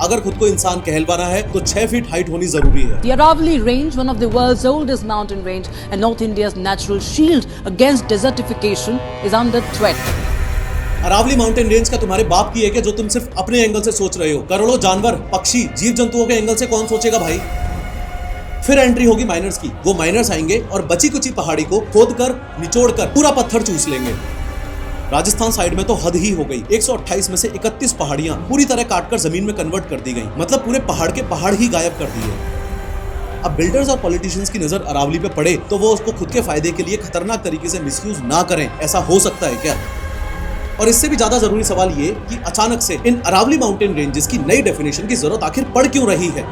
अगर खुद को इंसान कहलवाना है तो 6 फीट हाइट होनी जरूरी है। The Aravalli Range, one of the world's oldest mountain range and North India's natural shield against desertification, is under threat. Aravali mountain range का तुम्हारे बाप की है कि जो तुम सिर्फ अपने एंगल से सोच रहे हो? करोड़ों जानवर, पक्षी, जीव जंतुओं के एंगल से कौन सोचेगा भाई? फिर एंट्री होगी माइनर्स की। वो माइनर्स आएंगे और बची कुची पहाड़ी को खोदकर, निचोड़कर पूरा पत्थर चूस लेंगे। राजस्थान साइड में तो हद ही हो गई। 128 में से 31 पहाड़ियां पूरी तरह काटकर जमीन में कन्वर्ट कर दी गई, मतलब पूरे पहाड़ के पहाड़ ही गायब कर दिए। अब बिल्डर्स और पॉलिटिशियंस की नजर अरावली पे पड़े तो वो उसको खुद के फायदे के लिए खतरनाक तरीके से मिसयूज ना करें, ऐसा हो सकता है क्या? और इससे भी ज्यादा जरूरी सवाल ये कि अचानक से इन अरावली माउंटेन रेंजेस की नई डेफिनेशन की जरूरत आखिर पड़ क्यों रही है?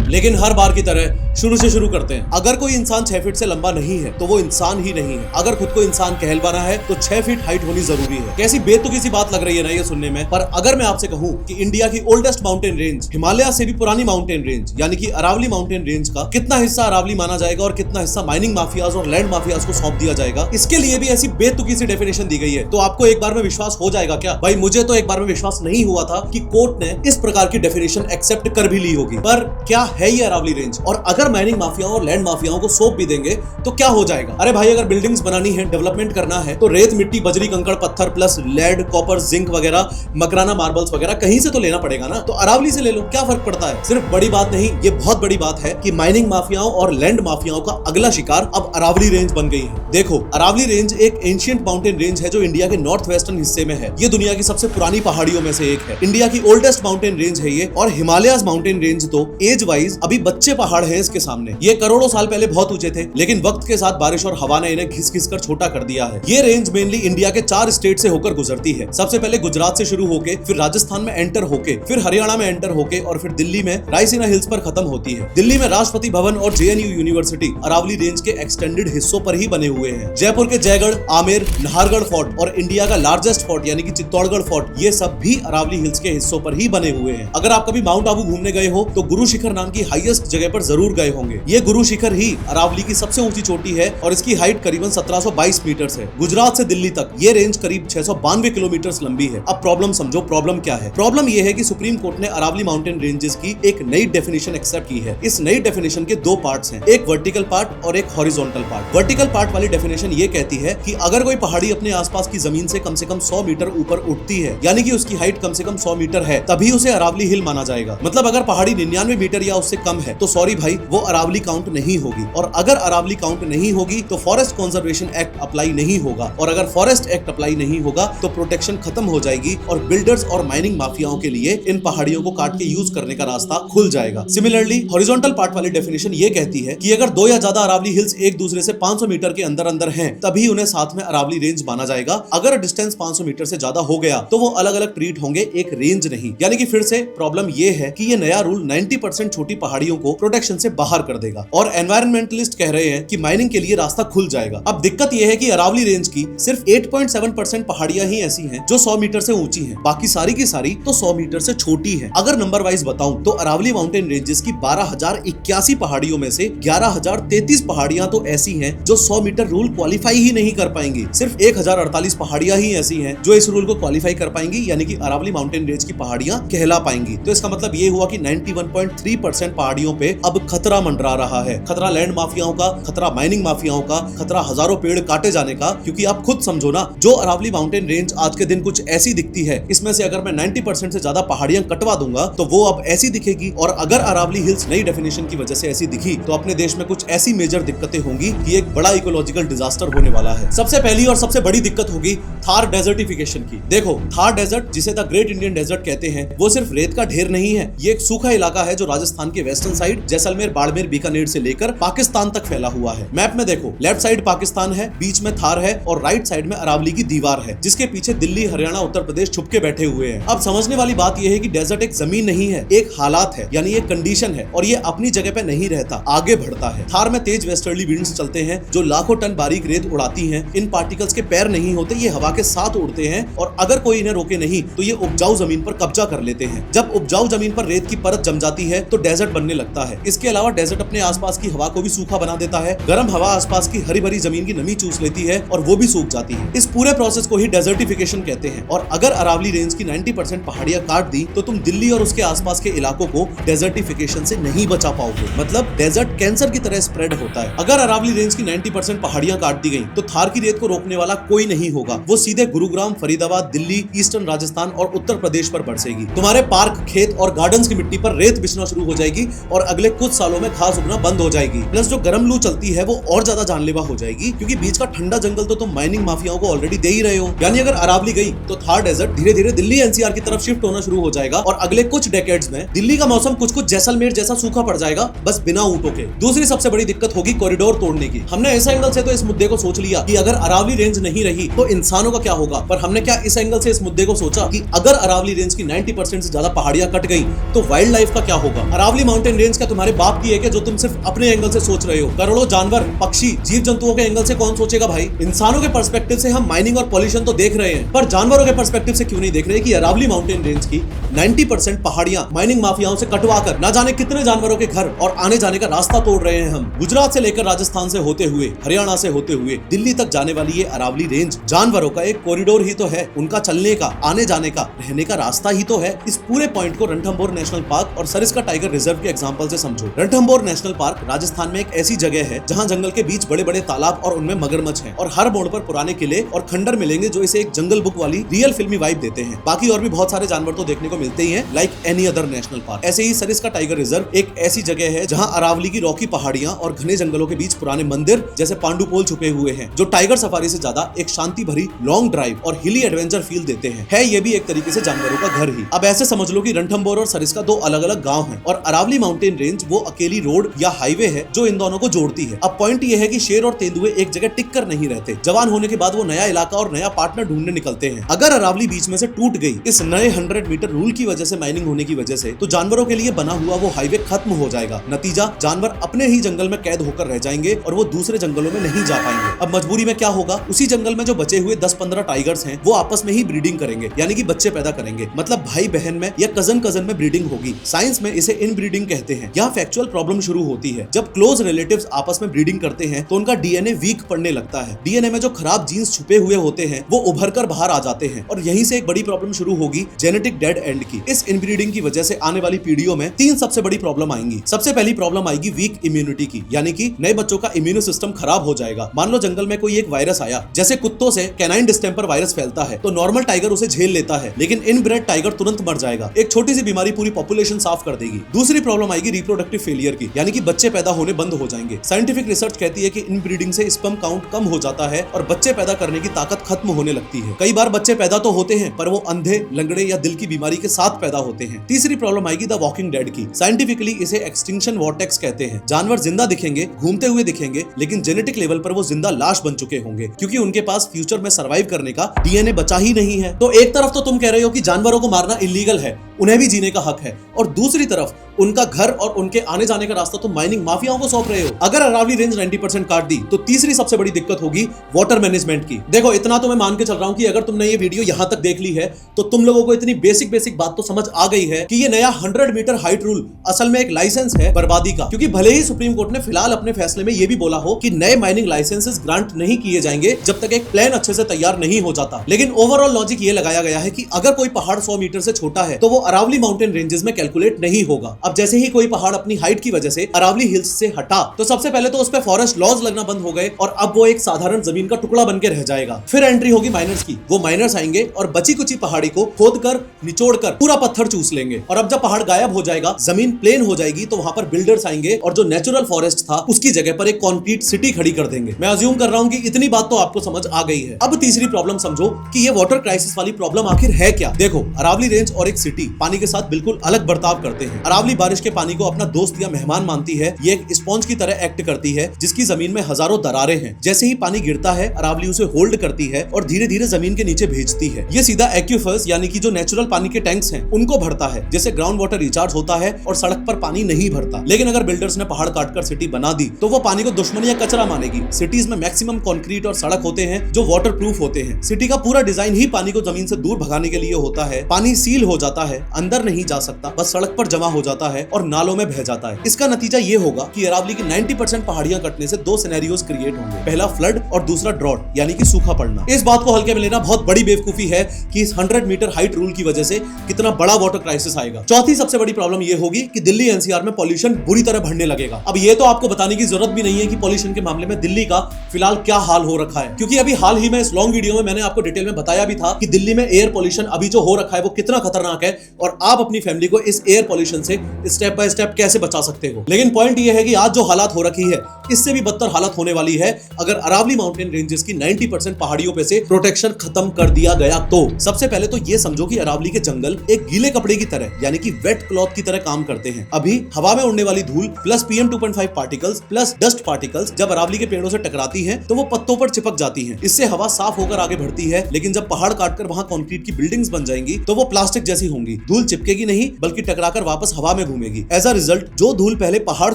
लेकिन हर बार की तरह शुरू से शुरू करते हैं। अगर कोई इंसान 6 फीट से लंबा नहीं है तो वो इंसान ही नहीं है। अगर खुद को इंसान कहलवाना है तो 6 फीट हाइट होनी जरूरी है। कैसी बेतुकी सी बात लग रही है ना ये सुनने में, पर अगर मैं आपसे कहूं कि इंडिया की ओल्डेस्ट माउंटेन रेंज, हिमालय से भी पुरानी माउंटेन रेंज यानी कि अरावली माउंटेन रेंज का कितना हिस्सा अरावली माना जाएगा और कितना हिस्सा माइनिंग माफियाज और लैंड माफियाज को सौंप दिया जाएगा, इसके लिए भी ऐसी बेतुकी सी डेफिनेशन दी गई है, तो आपको एक बार में विश्वास हो जाएगा क्या? भाई मुझे तो एक बार में विश्वास नहीं हुआ था कि कोर्ट ने इस प्रकार की डेफिनेशन एक्सेप्ट कर भी ली होगी। पर क्या है ये अरावली रेंज? और अगर माइनिंग माफियाओं और लैंड माफियाओं को सौंप भी देंगे तो क्या हो जाएगा? अरे भाई अगर बिल्डिंग्स बनानी है, डेवलपमेंट करना है तो रेत, मिट्टी, बजरी, कंकड़, पत्थर प्लस लेड, कॉपर, जिंक वगैरह, मकराना मार्बल्स वगैरह कहीं से तो लेना पड़ेगा ना। तो अरावली से ले लो, क्या फर्क पड़ता है? सिर्फ बड़ी बात नहीं, ये बहुत बड़ी बात है कि माइनिंग माफियाओं और लैंड माफियाओं का अगला शिकार अब अरावली रेंज बन गई है। देखो, अरावली रेंज एक एंशिएंट माउंटेन रेंज है जो इंडिया के नॉर्थ वेस्टर्न हिस्से में है। ये दुनिया की सबसे पुरानी पहाड़ियों में से एक है। इंडिया की ओल्डेस्ट माउंटेन रेंज है ये, और हिमालयस माउंटेन रेंज तो एज वाइज अभी बच्चे पहाड़ है इसके सामने। ये करोड़ों साल पहले बहुत ऊंचे थे, लेकिन वक्त के साथ बारिश और हवा ने इन्हें घिस घिस कर छोटा कर दिया है। ये रेंज मेनली इंडिया के 4 स्टेट से होकर गुजरती है। सबसे पहले गुजरात से शुरू होके, फिर राजस्थान में एंटर होके, फिर हरियाणा में एंटर होके और फिर दिल्ली में रायसीना हिल्स पर खत्म होती है। दिल्ली में राष्ट्रपति भवन और JNU यूनिवर्सिटी अरावली रेंज के एक्सटेंडेड हिस्सों पर ही बने हुए हैं। जयपुर के जयगढ़, आमेर, नाहरगढ़ फोर्ट और इंडिया का लार्जेस्ट फोर्ट यानी कि चित्तौड़गढ़ फोर्ट, ये सब भी अरावली हिल्स के हिस्सों पर ही बने हुए हैं। अगर आप कभी माउंट आबू घूमने गए हो तो गुरु शिखर नाम की हाईएस्ट जगह पर जरूर गए होंगे। ये गुरु शिखर ही अरावली की सबसे ऊंची चोटी है और इसकी हाइट करीबन 1722 मीटर है। गुजरात से दिल्ली तक ये रेंज करीब 692 किलोमीटर लंबी है। अब प्रॉब्लम समझो, प्रॉब्लम क्या है? प्रॉब्लम ये है कि सुप्रीम कोर्ट ने अरावली माउंटेन रेंजेस की एक नई डेफिनेशन एक्सेप्ट की है। इस नई डेफिनेशन के 2 पार्ट्स हैं, एक वर्टिकल पार्ट और एक हॉरिजॉन्टल पार्ट। वर्टिकल पार्ट वाली डेफिनेशन ये कहती है कि अगर कोई पहाड़ी अपने आसपास की जमीन से कम 100 मीटर ऊपर उठती है, यानी कि उसकी हाइट कम से कम 100 मीटर है, तभी उसे अरावली हिल माना जाएगा। मतलब अगर पहाड़ी 99 मीटर या उससे कम है तो सॉरी भाई, वो अरावली काउंट नहीं होगी। और अगर अरावली काउंट नहीं होगी तो फॉरेस्ट कंजर्वेशन एक्ट अप्लाई नहीं होगा, और अगर फॉरेस्ट एक्ट अप्लाई नहीं होगा तो प्रोटेक्शन खत्म हो जाएगी और बिल्डर्स और माइनिंग माफियाओं के लिए इन पहाड़ियों को काट के यूज करने का रास्ता खुल जाएगा। सिमिलरली हॉरिजॉन्टल पार्ट वाली डेफिनेशन ये कहती है कि अगर 2 या ज्यादा अरावली हिल्स एक दूसरे से 500 मीटर के अंदर अंदर हैं, तभी उन्हें साथ में अरावली रेंज माना जाएगा। अगर डिस्टेंस 500 मीटर से ज्यादा हो गया तो वो अलग अलग ट्रीट होंगे, एक रेंज नहीं। यानी कि फिर से प्रॉब्लम ये है कि ये नया रूल 90% छोटी पहाड़ियों को प्रोटेक्शन से बाहर कर देगा और एनवायरमेंटलिस्ट कह रहे हैं कि माइनिंग के लिए रास्ता खुल जाएगा। अब दिक्कत यह है कि अरावली रेंज की सिर्फ 8.7% पहाड़ियां ही ऐसी हैं जो 100 मीटर से ऊंची हैं, बाकी सारी की सारी तो 100 मीटर से छोटी हैं। अगर नंबर वाइज बताऊं तो अरावली माउंटेन रेंजेस की 12,081 पहाड़ियों में से 11,033 पहाड़ियां तो ऐसी हैं जो 100 मीटर रूल क्वालिफाई ही नहीं कर पाएंगी। सिर्फ 1,048 पहाड़ियां ही ऐसी हैं जो इस रूल को क्वालिफाई कर पाएंगी, यानी कि अरावली माउंटेन रेंज की पहाड़ियां कहला पाएंगी। तो इसका मतलब ये हुआ कि 91.3% पहाड़ियों पे अब खतरा मंडरा रहा है। खतरा लैंड माफियाओं का, खतरा माइनिंग माफियाओं का, खतरा हजारों पेड़ काटे जाने का। क्योंकि आप खुद समझो ना, जो अरावली माउंटेन रेंज आज के दिन कुछ ऐसी दिखती है, इसमें से अगर मैं 90% से ज्यादा पहाड़ियां कटवा दूंगा तो वो अब ऐसी दिखेगी। और अगर अरावली हिल्स नई डेफिनेशन की वजह से ऐसी दिखी तो अपने देश में कुछ ऐसी मेजर दिक्कतें होंगी कि एक बड़ा इकोलॉजिकल डिजास्टर होने वाला है। सबसे पहली और सबसे बड़ी दिक्कत होगी थार डेजर्टिफिकेशन की। देखो, थार डेजर्ट, जिसे द ग्रेट इंडियन डेजर्ट कहते हैं, वो सिर्फ रेत का ढेर नहीं है। ये एक सूखा इलाका है जो राजस्थान के वेस्टर्न साइड जैसलमेर, बाड़मेर, बीकानेर से लेकर पाकिस्तान तक फैला हुआ है। मैप में देखो, लेफ्ट साइड पाकिस्तान है, बीच में थार है और राइट साइड में अरावली की दीवार है, जिसके पीछे दिल्ली, हरियाणा, उत्तर प्रदेश छुपके बैठे हुए हैं। अब समझने वाली बात यह है कि डेजर्ट एक जमीन नहीं है, एक हालात है, यानी एक कंडीशन है, और ये अपनी जगह पे नहीं रहता, आगे बढ़ता है। थार में तेज वेस्टर्ली विंड्स चलते हैं जो लाखों टन बारीक रेत उड़ाती हैं। इन पार्टिकल्स के पैर नहीं होते, ये हवा के साथ उड़ते हैं और अगर कोई इन्हें रोके नहीं तो ये उपजाऊ जमीन पर कब्जा कर लेते हैं। जब उपजाऊ जमीन पर रेत की परत जम जाती है तो डेजर्ट बनने लगता है। इसके अलावा अलावा डेजर्ट अपने आसपास की हवा को भी सूखा बना देता है। गर्म हवा आसपास की हरी भरी जमीन की नमी चूस लेती है और वो भी सूख जाती है। इस पूरे प्रोसेस को ही डेजर्टिफिकेशन कहते हैं। और अगर अरावली रेंज की 90% पहाड़ियां काट दी तो तुम दिल्ली और उसके आसपास के इलाकों को डेजर्टिफिकेशन से नहीं बचा पाओगे। मतलब डेजर्ट कैंसर की तरह स्प्रेड होता है। अगर अरावली रेंज की 90% पहाड़ियां काट दी गई तो थार की रेत को रोकने वाला कोई नहीं होगा। वो सीधे गुरुग्राम, फरीदाबाद, दिल्ली, ईस्टर्न राजस्थान और उत्तर प्रदेश पर बरसेगी। तुम्हारे पार्क, खेत और गार्डन्स की मिट्टी पर रेत बिछना शुरू हो जाएगी और अगले कुछ सालों में घास उगना बंद हो जाएगी। प्लस जो गर्म लू चलती है वो और ज्यादा जानलेवा हो जाएगी, क्योंकि बीच का ठंडा जंगल तो तुम माइनिंग माफियाओं को ऑलरेडी दे ही रहे हो। यानी अगर अरावली गई तो थार डेजर्ट धीरे धीरे दिल्ली एनसीआर की तरफ शिफ्ट होना शुरू हो जाएगा और अगले कुछ डेकेड्स में दिल्ली का मौसम कुछ कुछ जैसलमेर जैसा सूखा पड़ जाएगा, बस बिना ऊंटों के। दूसरी सबसे बड़ी दिक्कत होगी कॉरिडोर तोड़ने की। हमने इस एंगल से तो इस मुद्दे को सोच लिया कि अगर अरावली रेंज नहीं रही तो इंसानों का क्या होगा, पर हमने क्या इस एंगल से इस मुद्दे को सोचा कि अगर अरावली रेंज की 90% से ज्यादा पहाड़ियां कट गई तो वाइल्ड लाइफ का क्या होगा। अरावली माउंटेन रेंज क्या तुम्हारे बाप की है कि जो तुम सिर्फ अपने एंगल से सोच रहे हो? करोड़ों जानवर, पक्षी, जीव जंतुओं के एंगल से कौन सोचेगा भाई? इंसानों के पर्सपेक्टिव से हम माइनिंग और पॉल्यूशन तो देख रहे हैं, पर जानवरों के पर्सपेक्टिव से क्यों नहीं देख रहे कि अरावली माउंटेन रेंज की 90% पहाड़ियां माइनिंग माफियाओं से कटवाकर ना जाने कितने जानवरों के घर और आने जाने का रास्ता तोड़ रहे हैं हम। गुजरात से लेकर राजस्थान से होते हुए, हरियाणा से होते हुए दिल्ली तक जाने वाली ये अरावली रेंज जानवरों का एक कॉरिडोर ही तो है। उनका चलने का, आने जाने का, रहने का रास्ता ही तो है। इस पूरे पॉइंट को रणथंभौर नेशनल पार्क और सरिस्का टाइगर रिजर्व के एग्जांपल से समझो। रणथंभौर नेशनल पार्क राजस्थान में एक ऐसी जगह है जहां जंगल के बीच बड़े बड़े तालाब और उनमें मगरमच्छ हैं और हर मोड़ पर पुराने किले और खंडर मिलेंगे जो इसे एक जंगल बुक वाली रियल फिल्मी वाइब देते हैं। बाकी और भी बहुत सारे जानवर तो देखने को मिलते ही हैं, like any other national park. ऐसे ही सरिस्का टाइगर रिजर्व एक ऐसी जगह है जहां अरावली की रॉकी पहाड़ियां और घने जंगलों के बीच पुराने मंदिर जैसे पांडुपोल छुपे हुए हैं, जो टाइगर सफारी से ज्यादा एक शांति भरी लॉन्ग ड्राइव और हिली एडवेंचर फील देते हैं। है ये भी एक तरीके से जानवरों का घर ही। अब ऐसे समझ लो कि रणथंभौर और सरिस्का दो अलग अलग गांव हैं और अरावली माउंटेन रेंज वो अकेली रोड या हाईवे है जो इन दोनों को जोड़ती है। अब पॉइंट ये है कि शेर और तेंदुए एक जगह टिक कर नहीं रहते। जवान होने के बाद वो नया इलाका और नया पार्टनर ढूंढने निकलते हैं। अगर अरावली बीच में से टूट गई इस नए 100 मीटर रूल की वजह से, माइनिंग होने की वजह से, तो जानवरों के लिए बना हुआ वो हाईवे खत्म हो जाएगा। नतीजा, जानवर अपने ही जंगल में कैद होकर रह जाएंगे और वो दूसरे जंगलों में नहीं जा पाएंगे। अब मजबूरी में क्या होगा, उसी जंगल में जो बचे हुए 10-15 टाइगर्स हैं वो आपस में ही ब्रीडिंग करेंगे, यानी कि बच्चे पैदा करेंगे। मतलब भाई बहन में या कजन कजन में ब्रीडिंग होगी। साइंस में इसे इनब्रीडिंग कहते हैं। यहाँ फैक्चुअल प्रॉब्लम शुरू होती है। जब क्लोज रिलेटिव्स आपस में ब्रीडिंग करते हैं तो उनका डीएनए वीक पड़ने लगता है। डीएनए में जो खराब जीन्स छुपे हुए होते हैं वो उभर कर बाहर आ जाते हैं और यहीं से एक बड़ी प्रॉब्लम शुरू होगी, जेनेटिक डेड एंड की। इस इनब्रीडिंग की वजह से आने वाली पीढ़ियों में 3 सबसे बड़ी प्रॉब्लम आएंगी। सबसे पहली प्रॉब्लम आएगी वीक इम्यूनिटी की, यानी कि नए बच्चों का इम्यून सिस्टम खराब हो जाएगा। मान लो जंगल में कोई एक वायरस आया, जैसे कुत्तों से कैनाइन डिस्टेंपर वायरस फैलता है, तो नॉर्मल टाइगर उसे झेल लेता है, लेकिन इनब्रेड टाइगर तुरंत मर जाएगा। एक छोटी सी बीमारी पूरी पॉपुलेशन साफ कर देगी। दूसरी प्रॉब्लम आएगी रिप्रोडक्टिव फेलियर की, यानी कि बच्चे पैदा होने बंद हो जाएंगे। साइंटिफिक रिसर्च कहती है कि इनब्रीडिंग से स्पर्म काउंट कम हो जाता है और बच्चे पैदा करने की ताकत खत्म होने लगती है। कई बार बच्चे पैदा तो होते हैं पर वो अंधे, लंगड़े या दिल की बीमारी के साथ पैदा होते हैं। तीसरी प्रॉब्लम आएगी द वॉकिंग डेड की। साइंटिफिकली इसे एक्सटिंक्शन वॉर्टेक्स कहते हैं। जानवर जिंदा दिखेंगे, घूमते हुए दिखेंगे, लेकिन जेनेटिक लेवल पर वो जिंदा लाश बन चुके होंगे, क्योंकि उनके पास फ्यूचर में सर्वाइव करने का डीएनए बचा ही नहीं है। तो एक तरफ तो तुम कह रहे हो कि जानवरों को मारना इलीगल है, उन्हें भी जीने का हक है, और दूसरी तरफ उनका घर और उनके आने जाने का रास्ता तुम माइनिंग माफियाओं को सौंप रहे हो। अगर अरावली रेंज 90% काट दी तो तीसरी सबसे बड़ी दिक्कत होगी वाटर मैनेजमेंट की। देखो, इतना तो मैं मान के चल रहा हूं कि अगर तुमने ये वीडियो यहां तक देख ली है तो तुम लोगों को इतनी बेसिक बात तो समझ आ गई है कि ये नया 100 मीटर हाइट रूल असल में एक लाइसेंस है बर्बादी का। क्योंकि भले ही सुप्रीम कोर्ट ने फिलहाल अपने फैसले में ये भी बोला हो कि नए माइनिंग लाइसेंसेस ग्रांट नहीं किए जाएंगे जब तक एक प्लान अच्छे से तैयार नहीं हो जाता, लेकिन ओवरऑल लॉजिक ये लगाया गया है कि अगर कोई पहाड़ 100 मीटर से छोटा है तो वो अरावली माउंटेन रेंजेस में कैलकुलेट नहीं होगा। अब जैसे ही कोई पहाड़ अपनी हाइट की वजह से अरावली हिल्स से हटा तो सबसे पहले तो उस पे फॉरेस्ट लॉज लगना बंद हो गए और अब वो एक साधारण जमीन का टुकड़ा बन के रह जाएगा। फिर एंट्री होगी माइनर्स की। वो माइनर्स आएंगे और बची कुची पहाड़ी को खोदकर, निचोड़कर पूरा पत्थर चूस लेंगे, और अब जब पहाड़ गायब हो जाएगा, जमीन प्लेन हो जाएगी, तो वहां पर बिल्डर्स आएंगे और जो नेचुरल फॉरेस्ट था उसकी जगह पर एक कॉन्क्रीट सिटी खड़ी कर देंगे। मैं अज्यूम कर रहा हूं कि इतनी बात तो आपको समझ आ गई है। अब तीसरी प्रॉब्लम समझो कि ये वाटर क्राइसिस वाली प्रॉब्लम आखिर है क्या। देखो, अरावली रेंज और एक सिटी पानी के साथ बिल्कुल अलग बर्ताव करते हैं। अरावली बारिश के पानी को अपना दोस्त या मेहमान मानती है। ये एक स्पॉन्ज की तरह एक्ट करती है जिसकी जमीन में हजारों दरारें हैं। जैसे ही पानी गिरता है, अरावली उसे होल्ड करती है और धीरे धीरे जमीन के नीचे भेजती है। ये सीधा एक्यूफर्स यानी कि जो नेचुरल पानी के टैंक्स हैं उनको भरता है, जैसे ग्राउंड वाटर रिचार्ज होता है और सड़क पर पानी नहीं भरता। लेकिन अगर बिल्डर्स ने पहाड़ काटकर सिटी बना दी तो वो पानी को दुश्मन या कचरा मानेगी। सिटीज में मैक्सिमम कंक्रीट और सड़क होते हैं जो वाटर प्रूफ होते हैं। सिटी का पूरा डिजाइन ही पानी को जमीन से दूर भगाने के लिए होता है। पानी सील हो जाता है, अंदर नहीं जा सकता, बस सड़क पर जमा हो जाता करता है और नालों में बह जाता है। इसका नतीजा ये होगा कि अरावली की 90% पहाड़ियां कटने से दो सिनेरियोज क्रिएट होंगे, पहला फ्लड और दूसरा ड्रॉट यानी कि सूखा पड़ना। इस बात को हल्के में लेना बहुत बड़ी बेवकूफी है कि इस 100 मीटर हाइट रूल की वजह से कितना बड़ा वाटर क्राइसिस आएगा। चौथी सबसे बड़ी प्रॉब्लम ये होगी कि दिल्ली एनसीआर में पॉल्यूशन बुरी तरह बढ़ने लगेगा। अब ये तो आपको बताने की जरूरत भी नहीं है कि पॉल्यूशन के मामले में दिल्ली का फिलहाल क्या हाल हो रखा है, क्योंकि अभी हाल ही में इस लॉन्ग वीडियो में मैंने आपको डिटेल में बताया भी था कि दिल्ली में एयर पॉल्यूशन अभी जो हो रखा है वो कितना खतरनाक है और आप अपनी फैमिली को इस एयर पॉल्यूशन से स्टेप बाय स्टेप कैसे बचा सकते हो। लेकिन पॉइंट ये है कि आज जो हालात हो रखी है इससे भी बदतर हालत होने वाली है अगर अरावली माउंटेन रेंजेस की 90% पहाड़ियों पे से प्रोटेक्शन खत्म कर दिया गया तो। सबसे पहले तो ये समझो कि अरावली के जंगल एक गीले कपड़े की तरह यानी कि वेट क्लॉथ की तरह काम करते हैं। अभी हवा में उड़ने वाली धूल plus PM 2.5 particles plus dust particles जब अरावली के पेड़ों से टकराती हैं तो वो पत्तों पर चिपक जाती हैं। इससे हवा साफ होकर आगे बढ़ती है, लेकिन जब पहाड़ काटकर वहां कंक्रीट की बिल्डिंग्स बन जाएंगी तो वो प्लास्टिक जैसी होंगी। धूल चिपकेगी नहीं बल्कि टकराकर वापस हवा में घूमेगी। एज अ रिजल्ट जो धूल पहले पहाड़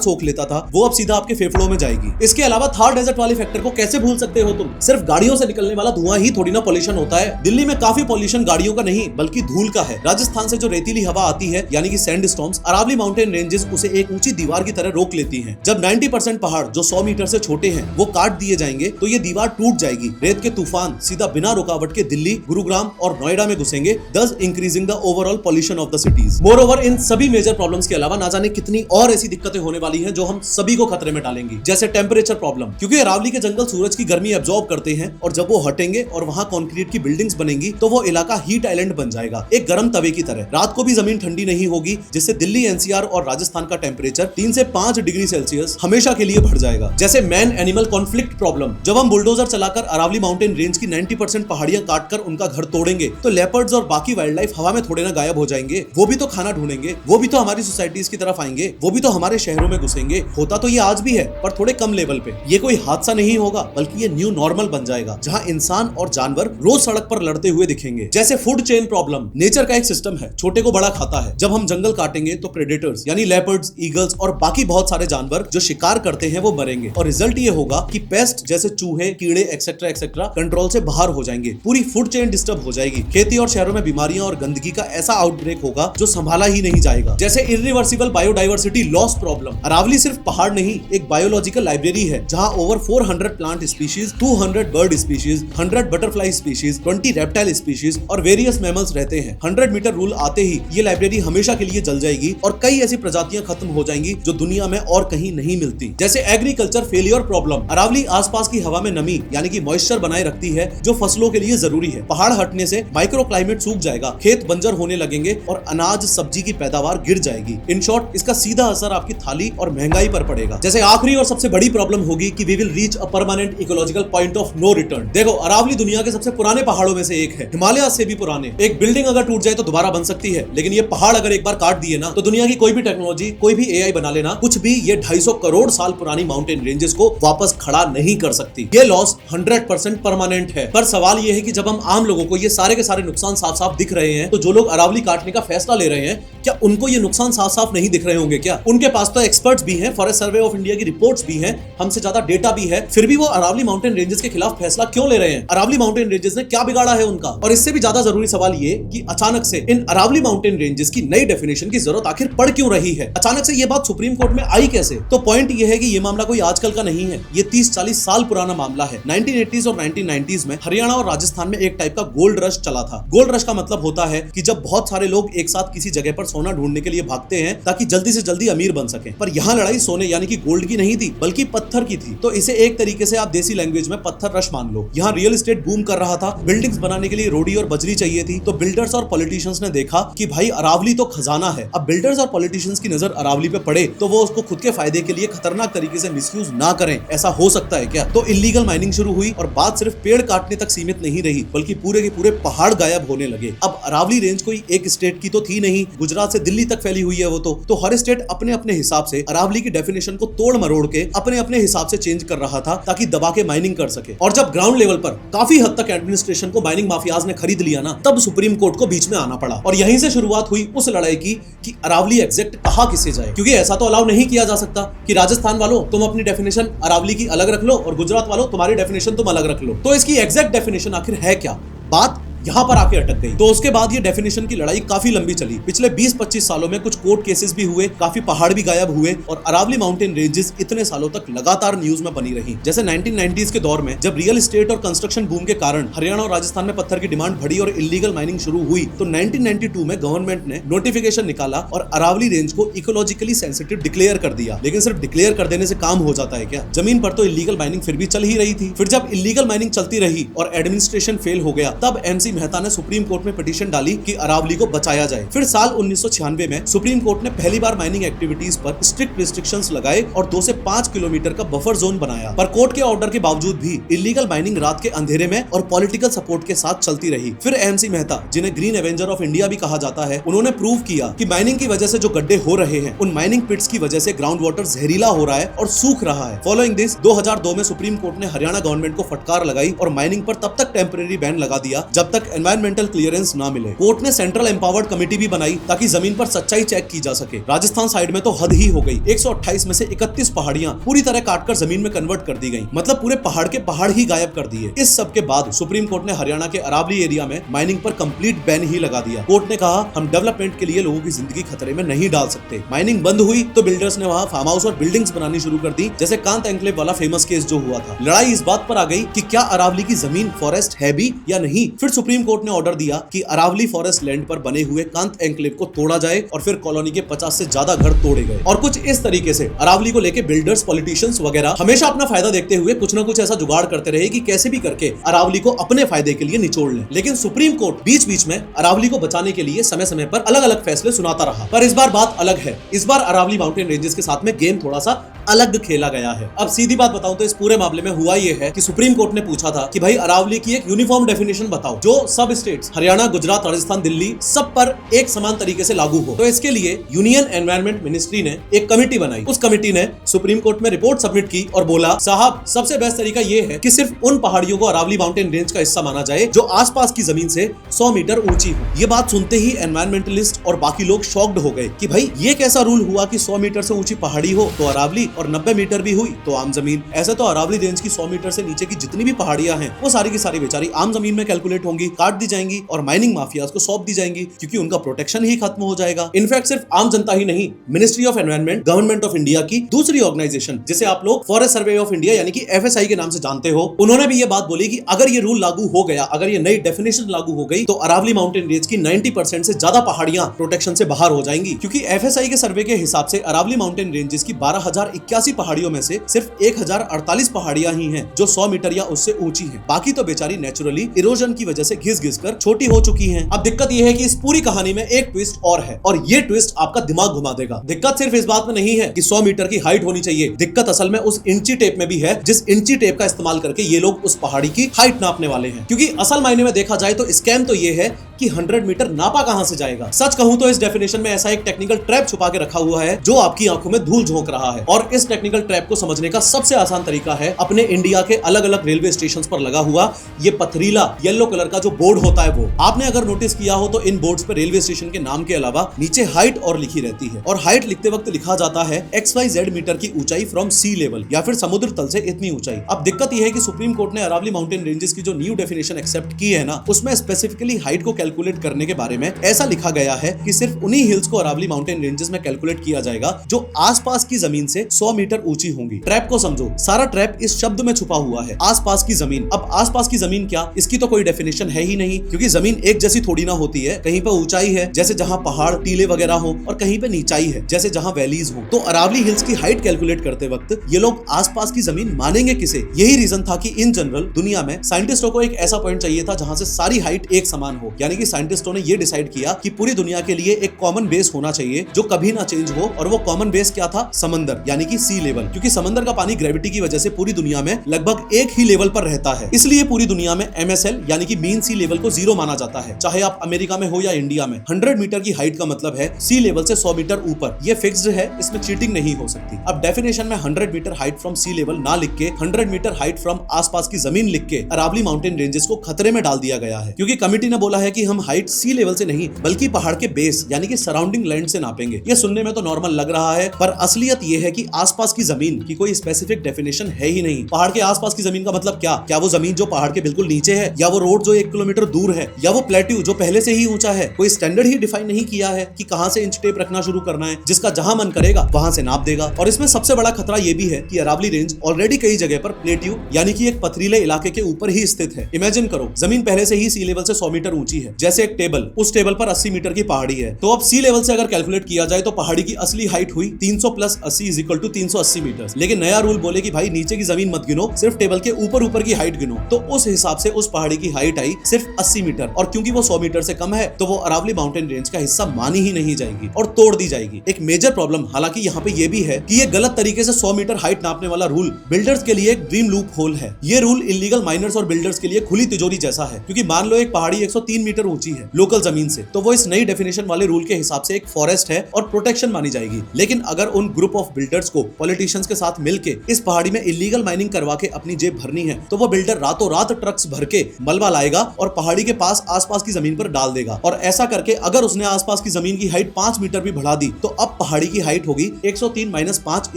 सोख लेता था वो अब सीधा आपके फेफड़ों में जाएगी। इसके अलावा थार डेजर्ट वाले फैक्टर को कैसे भूल सकते हो तुम? सिर्फ गाड़ियों से निकलने वाला धुआं ही थोड़ी ना पॉल्यूशन होता है। दिल्ली में काफी पॉल्यूशन गाड़ियों का नहीं बल्कि धूल का है। राजस्थान से जो रेतीली हवा आती है यानी कि sand storms, Aravali mountain ranges उसे एक ऊंची दीवार की तरह रोक लेती हैं। जब 90% पहाड़ जो 100 मीटर से छोटे हैं वो काट दिए जाएंगे तो ये दीवार टूट जाएगी। रेत के तूफान सीधा बिना रुकावट के दिल्ली, गुरुग्राम और नोएडा में घुसेंगे, thus increasing the overall pollution of the cities. Moreover, इन सभी मेजर प्रॉब्लम्स के अलावा ना जाने कितनी और ऐसी दिक्कतें होने वाली हैं जो हम सभी को खतरे में डालेंगी, जैसे टेम्परेचर प्रॉब्लम, क्योंकि अरावली के जंगल सूरज की गर्मी एब्जॉर्ब करते हैं और जब वो हटेंगे और वहां कंक्रीट की बिल्डिंग्स बनेंगी तो वो इलाका हीट आइलैंड बन जाएगा, एक गर्म तवे की तरह। रात को भी जमीन ठंडी नहीं होगी, जिससे दिल्ली एनसीआर और राजस्थान का टेम्परेचर 3 से 5 डिग्री सेल्सियस हमेशा के लिए बढ़ जाएगा। जैसे मैन एनिमल कॉन्फ्लिक्ट प्रॉब्लम, जब हम बुलडोजर चलाकर अरावली माउंटेन रेंज की 90% पहाड़ियां काटकर उनका घर तोड़ेंगे तो लेपर्ड्स और बाकी वाइल्ड लाइफ हवा में थोड़े ना गायब हो जाएंगे। वो भी तो खाना ढूंढेंगे, वो भी तो हमारी सोसाइटीज की तरफ आएंगे, वो भी तो हमारे शहरों में घुसेंगे। होता तो ये आज भी है पर थोड़े कम लेवल पे। ये कोई हादसा नहीं होगा बल्कि ये न्यू नॉर्मल बन जाएगा, जहां इंसान और जानवर रोज सड़क पर लड़ते हुए दिखेंगे। जैसे फूड चेन प्रॉब्लम, नेचर का एक सिस्टम है, छोटे को बड़ा खाता है। जब हम जंगल काटेंगे तो प्रेडेटर्स यानी लेपर्ड्स, ईगल्स और बाकी बहुत सारे जानवर जो शिकार करते हैं वो मरेंगे और रिजल्ट ये होगा कि पेस्ट जैसे चूहे, कीड़े एक्सेट्रा एक्सेट्रा कंट्रोल से बाहर हो जाएंगे। पूरी फूड चेन डिस्टर्ब हो जाएगी। खेती और शहरों में बीमारियां और गंदगी का ऐसा आउटब्रेक होगा जो संभाला ही नहीं जाएगा। जैसे irreversible biodiversity loss problem, Aravali सिर्फ पहाड़ नहीं एक बायोलॉजिकल लाइब्रेरी है जहां over 400 plant species, 200 bird species, 100 butterfly species, 20 reptile species और वेरियस मैमल्स रहते हैं। 100 मीटर रूल आते ही ये लाइब्रेरी हमेशा के लिए जल जाएगी और कई ऐसी प्रजातियां खत्म हो जाएंगी जो दुनिया में और कहीं नहीं मिलती। जैसे एग्रीकल्चर फेलियर प्रॉब्लम, अरावली आसपास की हवा में नमी यानी कि मॉइस्चर बनाए रखती है जो फसलों के लिए जरूरी है। पहाड़ हटने से माइक्रो क्लाइमेट सूख जाएगा, खेत बंजर होने लगेंगे और अनाज सब्जी की पैदावार गिर जाएगी। इन शॉर्ट इसका सीधा असर आपकी थाली और महंगाई पर पड़ेगा। जैसे आखिरी और सबसे बड़ी प्रॉब्लम होगी कि we will reach a permanent ecological point of no return. देखो अरावली दुनिया के सबसे पुराने पहाड़ों में से एक है, हिमालय से भी पुराने। एक बिल्डिंग अगर टूट जाए तो दोबारा बन सकती है, लेकिन ये पहाड़ अगर एक बार काट दिए ना तो दुनिया की कोई भी टेक्नोलॉजी, कोई भी AI बना लेना, कुछ भी ये 250 करोड़ साल पुरानी माउंटेन रेंजेस को वापस खड़ा नहीं कर सकती। ये लॉस 100% परमानेंट है। पर सवाल ये है कि जब हम आम लोगों को ये सारे के सारे नुकसान साफ साफ दिख रहे हैं तो जो लोग अरावली काटने का फैसला ले रहे हैं क्या उनको ये नुकसान साफ साफ नहीं दिख रहे होंगे क्या? उनके पास तो एक्सपर्ट्स भी हैं, फॉरेस्ट सर्वे ऑफ इंडिया की रिपोर्ट्स भी हैं, हमसे ज्यादा डेटा भी है, फिर भी वो अरावली माउंटेन रेंजेस के खिलाफ फैसला क्यों ले रहे हैं? अरावली माउंटेन रेंजेस ने क्या बिगाड़ा है उनका? और इससे भी ज्यादा जरूरी सवाल ये कि अचानक से इन अरावली माउंटेन रेंजेस की नई डेफिनेशन की जरूरत आखिर पड़ क्यों रही है? अचानक से ये बात सुप्रीम कोर्ट में आई कैसे? तो पॉइंट ये है कि ये मामला कोई आजकल का नहीं है, ये 30-40 साल पुराना मामला है। 1980s और 1990s में हरियाणा और राजस्थान में एक टाइप का गोल्ड रश चला था। गोल्ड रश का मतलब होता है कि जब बहुत सारे लोग एक साथ किसी जगह पर सोना ढूंढने के लिए भागते हैं ताकि जल्दी से जल्दी अमीर बन सके। पर यहाँ लड़ाई सोने यानी कि गोल्ड की नहीं थी बल्कि पत्थर की थी। तो इसे एक तरीके से आप देसी लैंग्वेज में पत्थर रश मान लो। यहाँ रियल एस्टेट बूम कर रहा था, बिल्डिंग्स बनाने के लिए रोडी और बजरी चाहिए थी, तो बिल्डर्स और पॉलिटिशियंस ने देखा कि भाई अरावली तो खजाना है। अब बिल्डर्स और पॉलिटिशियंस की नजर अरावली पे पड़े तो वो उसको खुद के फायदे के लिए खतरनाक तरीके से मिसयूज ना करें। ऐसा हो सकता है क्या? तो इलीगल माइनिंग शुरू हुई और बात सिर्फ पेड़ काटने तक सीमित नहीं रही बल्कि पूरे के पूरे पहाड़ गायब होने लगे। अब अरावली रेंज कोई एक स्टेट की तो थी नहीं, गुजरात से दिल्ली तक फैली हुई है वो तो हर स्टेट अपने अपने हिसाब से अरावली की डेफिनेशन को तोड़ मरोड़ के अपने अपने हिसाब से चेंज कर रहा था ताकि दबा के माइनिंग कर सके। और जब ग्राउंड लेवल पर काफी हद तक एडमिनिस्ट्रेशन को माइनिंग माफियाज ने खरीद लिया ना, तब सुप्रीम कोर्ट को बीच में आना पड़ा और यहीं से शुरुआत हुई उस लड़ाई की कि अरावली एग्जैक्ट कहां किसे जाए। क्योंकि ऐसा तो अलाउ नहीं किया जा सकता कि राजस्थान वालों तुम अपनी डेफिनेशन अरावली की अलग रख लो और गुजरात वालों तुम्हारी डेफिनेशन तुम अलग रख लो। तो इसकी एग्जैक्ट डेफिनेशन आखिर है क्या? बात यहाँ पर आके अटक गई। तो उसके बाद ये डेफिनेशन की लड़ाई काफी लंबी चली। पिछले 20-25 सालों में कुछ कोर्ट केसेस भी हुए, काफी पहाड़ भी गायब हुए और अरावली माउंटेन रेंजेस इतने सालों तक लगातार न्यूज में बनी रही। जैसे 1990s के दौर में जब रियल एस्टेट और कंस्ट्रक्शन बूम के कारण हरियाणा और राजस्थान में पत्थर की डिमांड बढ़ी और इलीगल माइनिंग शुरू हुई, तो 1992 में गवर्नमेंट ने नोटिफिकेशन निकाला और अरावली रेंज को इकोलॉजिकली सेंसिटिव डिक्लेयर कर दिया। लेकिन सिर्फ डिक्लेयर कर देने से काम हो जाता है क्या? जमीन पर तो इलीगल माइनिंग फिर भी चल ही रही थी। फिर जब इलीगल माइनिंग चलती रही और एडमिनिस्ट्रेशन फेल हो गया, तब एमसी मेहता ने सुप्रीम कोर्ट में पिटीशन डाली कि अरावली को बचाया जाए। फिर साल 1996 में सुप्रीम कोर्ट ने पहली बार माइनिंग एक्टिविटीज पर स्ट्रिक्ट रिस्ट्रिक्शंस लगाए और 2 से 5 किलोमीटर का बफर जोन बनाया। पर कोर्ट के ऑर्डर के बावजूद भी इलीगल माइनिंग रात के अंधेरे में और पॉलिटिकल सपोर्ट के साथ चलती रही। फिर एमसी मेहता, जिन्हें ग्रीन एवेंजर ऑफ इंडिया भी कहा जाता है, उन्होंने प्रूव किया कि माइनिंग की वजह से जो गड्ढे हो रहे हैं, उन माइनिंग पिट्स की वजह से ग्राउंड वाटर जहरीला हो रहा है और सूख रहा है। फॉलोइंग दिस 2002 में सुप्रीम कोर्ट ने हरियाणा गवर्नमेंट को फटकार लगाई और माइनिंग पर तब तक टेम्परेरी बैन लगा दिया जब तक एनवायरमेंटल क्लियरेंस ना मिले। कोर्ट ने सेंट्रल एम्पावर्ड कमेटी भी बनाई ताकि जमीन पर सच्चाई चेक की जा सके। राजस्थान साइड में तो हद ही हो गई। 128 में से 31 पहाड़ियां पूरी तरह काटकर जमीन में कन्वर्ट कर दी गई, मतलब पूरे पहाड़ के पहाड़ ही गायब कर दिए। इस सब के बाद सुप्रीम कोर्ट ने हरियाणा के अरावली एरिया में माइनिंग पर कंप्लीट बैन ही लगा दिया। कोर्ट ने कहा, हम डेवलपमेंट के लिए लोगों की जिंदगी खतरे में नहीं डाल सकते। माइनिंग बंद हुई तो बिल्डर्स ने वहां फार्म हाउस और बिल्डिंग्स बनानी शुरू कर दी, जैसे कांत एन्क्लेव वाला फेमस केस जो हुआ था। लड़ाई इस बात पर आ गई कि क्या अरावली की जमीन फॉरेस्ट है भी या नहीं। फिर सुप्रीम कोर्ट ने ऑर्डर दिया कि अरावली फॉरेस्ट लैंड पर बने हुए कांत एन्क्लेव को तोड़ा जाए और फिर कॉलोनी के 50 से ज्यादा घर तोड़े गए। और कुछ इस तरीके से अरावली को लेके बिल्डर्स, पॉलिटिशियंस वगैरह हमेशा अपना फायदा देखते हुए कुछ ना कुछ ऐसा जुगाड़ करते रहे कि कैसे भी करके अरावली को अपने फायदे के लिए निचोड़ लें। लेकिन सुप्रीम कोर्ट बीच बीच में अरावली को बचाने के लिए समय समय पर अलग अलग फैसले सुनाता रहा। पर इस बार बात अलग है। इस बार अरावली माउंटेन रेंजेस के साथ में गेम थोड़ा सा अलग खेला गया है। अब सीधी बात बताऊं तो इस पूरे मामले में हुआ यह है कि सुप्रीम कोर्ट ने पूछा था कि भाई अरावली की एक यूनिफॉर्म डेफिनेशन बताओ जो सब स्टेट्स हरियाणा, गुजरात, राजस्थान, दिल्ली सब पर एक समान तरीके से लागू हो। तो इसके लिए यूनियन एनवायरमेंट मिनिस्ट्री ने एक कमेटी बनाई। उस कमेटी ने सुप्रीम कोर्ट में रिपोर्ट सबमिट की और बोला, साहब सबसे बेस्ट तरीका यह है कि सिर्फ उन पहाड़ियों को अरावली माउंटेन रेंज का हिस्सा माना जाए जो आसपास की जमीन से 100 मीटर ऊंची हो। ये बात सुनते ही एनवायरमेंटलिस्ट और बाकी लोग शॉक्ड हो गए कि भाई ये कैसा रूल हुआ कि 100 मीटर से ऊंची पहाड़ी हो तो अरावली और 90 मीटर भी हुई तो आम जमीन। ऐसे तो अरावली रेंज की 100 मीटर से नीचे की जितनी भी पहाड़ियां हैं वो सारी की सारी बेचारी आम जमीन में कैलकुलेट होंगी, काट दी जाएंगी और माइनिंग माफियाज को सौंप दी जाएंगी, क्योंकि उनका प्रोटेक्शन ही खत्म हो जाएगा। इनफैक्ट सिर्फ आम जनता ही नहीं, ministry of environment, government of India की दूसरी ऑर्गेनाइजेशन जिसे आप लोग फॉरेस्ट सर्वे ऑफ इंडिया यानी कि FSI के नाम से जानते हो, उन्होंने भी ये बात बोली कि अगर ये रूल लागू हो गया, अगर ये नई डेफिनेशन लागू हो गई तो अरावली माउंटेन रेंज की 90% से ज्यादा पहाड़ियां प्रोटेक्शन से बाहर हो जाएंगी। क्योंकि FSI के सर्वे के हिसाब से अरावली माउंटेन रेंजेस की 12,081 पहाड़ियों में से सिर्फ 1,048 पहाड़ियां ही हैं जो 100 मीटर या उससे ऊंची हैं। बाकी तो बेचारी नेचुरली इरोजन की वजह से घिस कर छोटी हो चुकी हैं। अब दिक्कत यह है कि इस पूरी कहानी में एक ट्विस्ट और है और ये ट्विस्ट आपका दिमाग घुमा देगा। दिक्कत सिर्फ इस बात में नहीं है कि 100 मीटर की हाइट होनी चाहिए, दिक्कत असल में उस इंची टेप में भी है जिस इंची टेप का इस्तेमाल करके ये लोग उस पहाड़ी की हाइट नापने वाले हैं। क्योंकि असल मायने में देखा जाए तो स्कैम तो ये है कि 100 मीटर नापा कहां से जाएगा। सच कहूं तो इस डेफिनेशन में ऐसा एक टेक्निकल ट्रैप छुपा के रखा हुआ है जो आपकी आंखों में धूल झोंक रहा है। और इस टेक्निकल ट्रैप को समझने का सबसे आसान तरीका है अपने इंडिया के अलग अलग रेलवे स्टेशन पर लगा हुआ ये पथरीला येलो कलर का जो बोर्ड होता है वो। आपने अगर नोटिस किया हो तो इन बोर्ड्स पर रेलवे स्टेशन के नाम के अलावा नीचे हाइट और लिखी रहती है और हाइट लिखते वक्त लिखा जाता है XYZ मीटर की ऊंचाई फ्रॉम सी लेवल या फिर समुद्र तल से इतनी ऊंचाई। अब दिक्कत यह है कि सुप्रीम कोर्ट ने अरावली माउंटेन रेंजेस की जो न्यू डेफिनेशन एक्सेप्ट की है ना, उसमें स्पेसिफिकली हाइट को कैलकुलेट करने के बारे में ऐसा लिखा गया है कि सिर्फ उन्हीं हिल्स को अरावली माउंटेन रेंजेस में कैलकुलेट किया जाएगा जो आसपास की जमीन से 100 मीटर ऊंची होंगी। ट्रैप को समझो, सारा ट्रैप इस शब्द में छुपा हुआ है, आसपास की जमीन। अब आसपास की जमीन क्या, इसकी तो कोई डेफिनेशन है ही नहीं, क्योंकि जमीन एक जैसी थोड़ी ना होती है। कहीं पे ऊंचाई है जैसे जहां पहाड़ टीले वगैरह हो और कहीं पे नीचाई है जैसे जहां वैलीज हो। तो अरावली हिल्स की हाइट कैलकुलेट करते वक्त ये लोग आसपास की जमीन मानेंगे किसे? यही रीजन था कि इन जनरल दुनिया में साइंटिस्टों को एक ऐसा पॉइंट चाहिए था जहां से सारी हाइट एक समान हो। यानी कि साइंटिस्टों ने ये डिसाइड किया कि पूरी दुनिया के लिए एक कॉमन बेस होना चाहिए जो कभी ना चेंज हो, और वो कॉमन बेस क्या था? समंदर, यानी कि सी लेवल। क्योंकि समंदर का पानी ग्रेविटी की वजह से पूरी दुनिया में लगभग एक ही लेवल पर रहता है, इसलिए पूरी दुनिया में MSL यानी कि मीन सी लेवल को 0 माना जाता है, चाहे आप अमेरिका में हो या इंडिया में। 100 मीटर की हाइट का मतलब है सी लेवल से 100 मीटर ऊपर। ये फिक्स्ड है, इसमें चीटिंग नहीं हो सकती। अब डेफिनेशन में 100 metre height from sea level ना लिख के 100 मीटर हाइट फ्रॉम आसपास की जमीन लिख के अरावली माउंटेन रेंजेस को खतरे में डाल दिया गया है। क्योंकि कमिटी ने बोला है कि हम हाइट सी लेवल से नहीं बल्कि पहाड़ के बेस यानी कि सराउंडिंग लैंड से नापेंगे। ये सुनने में तो नॉर्मल लग रहा है, पर असलियत ये है कि आसपास की जमीन की कोई स्पेसिफिक डेफिनेशन है ही नहीं। पहाड़ के आसपास की जमीन का मतलब क्या वो जमीन जो पहाड़ के बिल्कुल नीचे है, या वो रोड जो 1 किलोमीटर दूर है, या वो प्लेट्यू जो पहले से ही ऊंचा है। कोई स्टैंडर्ड ही डिफाइन नहीं किया है कि कहां से इंच टेप रखना शुरू करना है, जिसका जहां मन करेगा वहां से नाप देगा। और इसमें सबसे बड़ा खतरा यह भी है कि अरावली रेंज ऑलरेडी कई जगह पर प्लेट्यू यानी कि एक पथरीले इलाके के ऊपर ही स्थित है। इमेजिन करो, जमीन पहले से ही सी लेवल से 100 मीटर ऊंची है, जैसे एक टेबल, उस टेबल पर 80 मीटर की पहाड़ी है। तो अब सी लेवल से अगर कैलकुलेट किया जाए तो पहाड़ी की असली हाइट हुई 300 प्लस 80 = 380 मीटर। लेकिन नया रूल बोले कि भाई नीचे की जमीन मत गिनो, सिर्फ टेबल के ऊपर की हाइट गिनो। तो उस हिसाब से उस पहाड़ी की हाइट आई सिर्फ 80 मीटर, और क्योंकि वो 100 मीटर से कम है तो वो अरावली माउंटेन रेंज का हिस्सा मानी ही नहीं जाएगी और तोड़ दी जाएगी। एक मेजर प्रॉब्लम हालांकि यहाँ पे ये भी है कि ये गलत तरीके से 100 मीटर हाइट नापने वाला रूल बिल्डर्स के लिए एक ड्रीम लूप होल है। ये रूल इलीगल माइनर्स और बिल्डर्स के लिए खुली तिजोरी जैसा है, क्योंकि मान लो एक पहाड़ी 103 मीटर ऊंची है लोकल जमीन से, तो वो इस नई डेफिनेशन वाले रूल के हिसाब से एक फॉरेस्ट है और प्रोटेक्शन मानी जाएगी। लेकिन अगर उन ग्रुप ऑफ बिल्डर्स को पॉलिटिशियंस के साथ मिलके इस पहाड़ी में इलीगल माइनिंग करवा के अपनी जेब भरनी है, तो वो बिल्डर रातों रात ट्रक्स भर के मलबा लाएगा और पहाड़ी के पास आसपास की जमीन पर डाल देगा। और ऐसा करके अगर उसने आसपास की जमीन की हाइट 5 मीटर भी बढ़ा दी तो अब पहाड़ी की हाइट होगी 103 - 5 =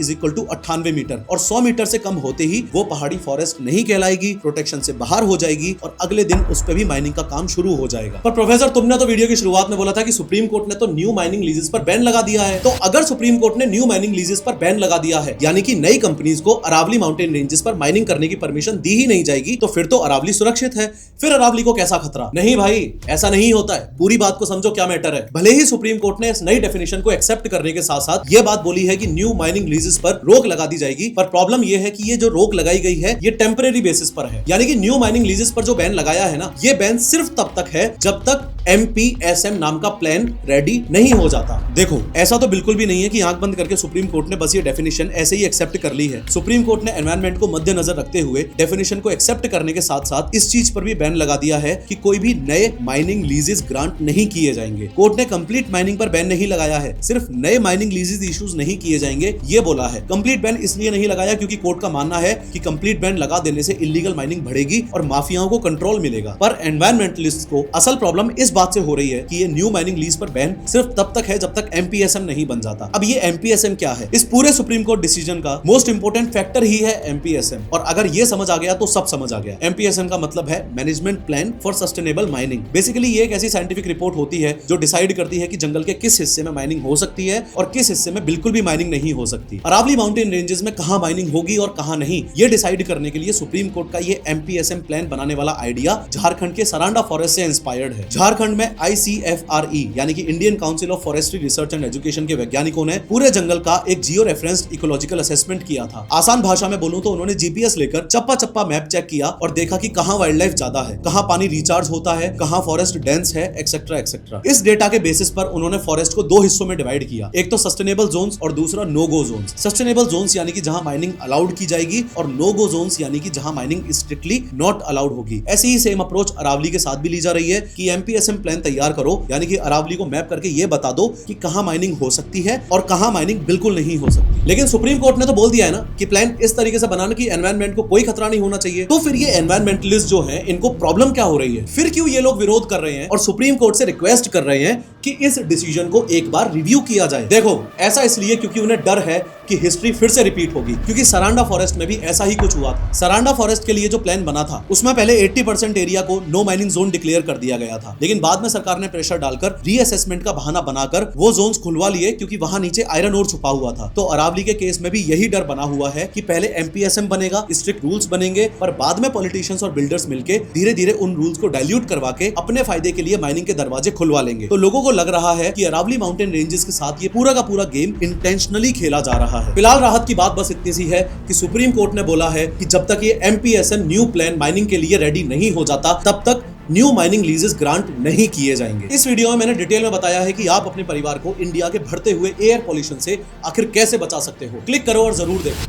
98 मीटर, और 100 मीटर से कम होते ही वो पहाड़ी फॉरेस्ट नहीं कहलाएगी, प्रोटेक्शन से बाहर हो जाएगी और अगले दिन उस पे भी माइनिंग का काम शुरू हो जाएगा। पर प्रोफेसर, तुमने तो वीडियो की शुरुआत में बोला था कि सुप्रीम कोर्ट ने तो न्यू माइनिंग लीजेस पर बैन लगा दिया है। तो अगर सुप्रीम कोर्ट ने न्यू माइनिंग लीजेस पर बैन लगा दिया है, यानी कि नई कंपनीज को अरावली माउंटेन रेंजेस पर माइनिंग करने की परमिशन दी ही नहीं जाएगी, तो फिर तो अरावली सुरक्षित है। फिर अरावली को कैसा खतरा? नहीं भाई, ऐसा नहीं होता है। पूरी बात को समझो क्या मैटर है। भले ही सुप्रीम कोर्ट ने इस नई डेफिनेशन को एक्सेप्ट करने के साथ साथ ये बात बोली है कि न्यू माइनिंग लीजेस पर रोक लगा दी जाएगी, पर प्रॉब्लम ये है कि ये जो रोक लगाई गई है ये टेम्परेरी बेसिस पर है। यानी कि न्यू माइनिंग लीजेस पर जो बैन लगाया है ना, ये बैन सिर्फ तब तक है जब तक MPSM नाम का प्लान रेडी नहीं हो जाता। देखो, ऐसा तो बिल्कुल भी नहीं है कि आंख बंद करके सुप्रीम कोर्ट ने बस ये डेफिनेशन ऐसे ही एक्सेप्ट कर ली है। सुप्रीम कोर्ट ने एनवायरनमेंट को मद्देनजर रखते हुए डेफिनेशन को एक्सेप्ट करने के साथ साथ इस चीज पर भी बैन लगा दिया है कि कोई भी नए माइनिंग लीजेस ग्रांट नहीं किए जाएंगे। कोर्ट ने कंप्लीट माइनिंग पर बैन नहीं लगाया है, सिर्फ नए माइनिंग लीजेस इश्यूज नहीं किए जाएंगे ये बोला है। कंप्लीट बैन इसलिए नहीं लगाया क्योंकि कोर्ट का मानना है कि कंप्लीट बैन लगा देने से इलीगल माइनिंग बढ़ेगी और माफियाओं को कंट्रोल मिलेगा। पर एनवायरमेंटलिस्ट को असल प्रॉब्लम इस बात से हो रही है कि ये न्यू माइनिंग लीज पर बैन सिर्फ तब तक है जब तक MPSM नहीं बन जाता। अब ये MPSM क्या है? इस पूरे सुप्रीम कोर्ट डिसीजन का मोस्ट इंपोर्टेंट फैक्टर ही है MPSM, और अगर ये समझ आ गया तो सब समझ आ गया। MPSM का मतलब है management plan for sustainable mining. Basically ये एक ऐसी साइंटिफिक रिपोर्ट होती है जो डिसाइड करती है कि जंगल के किस हिस्से में माइनिंग हो सकती है और किस हिस्से में बिल्कुल भी माइनिंग नहीं हो सकती। अरावली माउंटेन रेंजेस में कहां माइनिंग होगी और कहां नहीं, ये डिसाइड करने के लिए सुप्रीम कोर्ट का ये MPSM प्लान बनाने वाला आइडिया झारखंड के सरांडा फॉरेस्ट से इंस्पायर्ड है। झारखंड में ICFRE यानी कि Indian council of forestry research and education के वैज्ञानिकों ने पूरे जंगल का एक जियो रेफरेंस्ड इकोलॉजिकल असेसमेंट किया था। आसान भाषा में बोलूं तो उन्होंने GPS लेकर चप्पा चप्पा मैप चेक किया और देखा कि कहां वाइल्ड लाइफ ज्यादा है, कहां पानी रिचार्ज होता है, कहां फॉरेस्ट डेंस है, एक्सेट्रा एक्सेट्रा। इस डेटा के बेसिस पर उन्होंने फॉरेस्ट को 2 हिस्सों में डिवाइड किया, एक तो सस्टेनेबल जोन्स और दूसरा नो गो जोन्स। सस्टेनेबल जोन्स यानी कि जहां माइनिंग अलाउड की जाएगी और नो गो जोन्स यानी कि जहां माइनिंग स्ट्रिक्टली नॉट अलाउड होगी। ऐसी ही सेम अप्रोच अरावली के साथ भी ली जा रही है कि MPSM प्लान तैयार करो, यानी कि अरावली को मैप करके ये बता दो कि कहां माइनिंग हो सकती है और कहां माइनिंग बिल्कुल नहीं हो सकती। लेकिन सुप्रीम कोर्ट ने तो बोल दिया है ना कि प्लान इस तरीके से बनाना कि एनवायरनमेंट को कोई खतरा नहीं होना चाहिए। तो फिर ये एनवायरनमेंटलिस्ट जो हैं, इनको प्रॉब्लम क्या हो रही है? फिर क्यों ये लोग विरोध कर रहे हैं और सुप्रीम कोर्ट से रिक्वेस्ट कर रहे हैं कि इस डिसीजन को एक बार रिव्यू किया जाए? देखो, ऐसा इसलिए क्योंकि उन्हें डर है कि हिस्ट्री फिर से रिपीट होगी, क्योंकि सरांडा फॉरेस्ट में भी ऐसा ही कुछ हुआ था। सरांडा फॉरेस्ट के लिए जो प्लान बना था उसमें पहले 80% एरिया को नो माइनिंग जोन डिक्लेयर कर दिया गया था, लेकिन बाद में सरकार ने प्रेशर डालकर रीअसेसमेंट का बहाना बनाकर वो जोन्स खुलवा लिए क्योंकि वहां नीचे आयरन ओर छुपा हुआ था। तो अरावली के केस में भी यही डर बना हुआ है कि पहले MPSM बनेगा, स्ट्रिक्ट रूल्स बनेंगे, पर बाद में पॉलिटिशियंस और बिल्डर्स मिलकर धीरे धीरे उन रूल्स को डाइल्यूट करवा के अपने फायदे के लिए माइनिंग के दरवाजे खुलवा लेंगे। तो लोगों को लग रहा है कि अरावली माउंटेन रेंजेस के साथ ये पूरा का पूरा गेम इंटेंशनली खेला जा रहा है। फिलहाल राहत की बात बस इतनी सी है कि सुप्रीम कोर्ट ने बोला है कि जब तक ये MPSM न्यू प्लान माइनिंग के लिए रेडी नहीं हो जाता तब तक न्यू माइनिंग लीजेस ग्रांट नहीं किए जाएंगे। इस वीडियो में मैंने डिटेल में बताया है कि आप अपने परिवार को इंडिया के बढ़ते हुए एयर पॉल्यूशन से आखिर कैसे बचा सकते हो। क्लिक करो और जरूर देखो।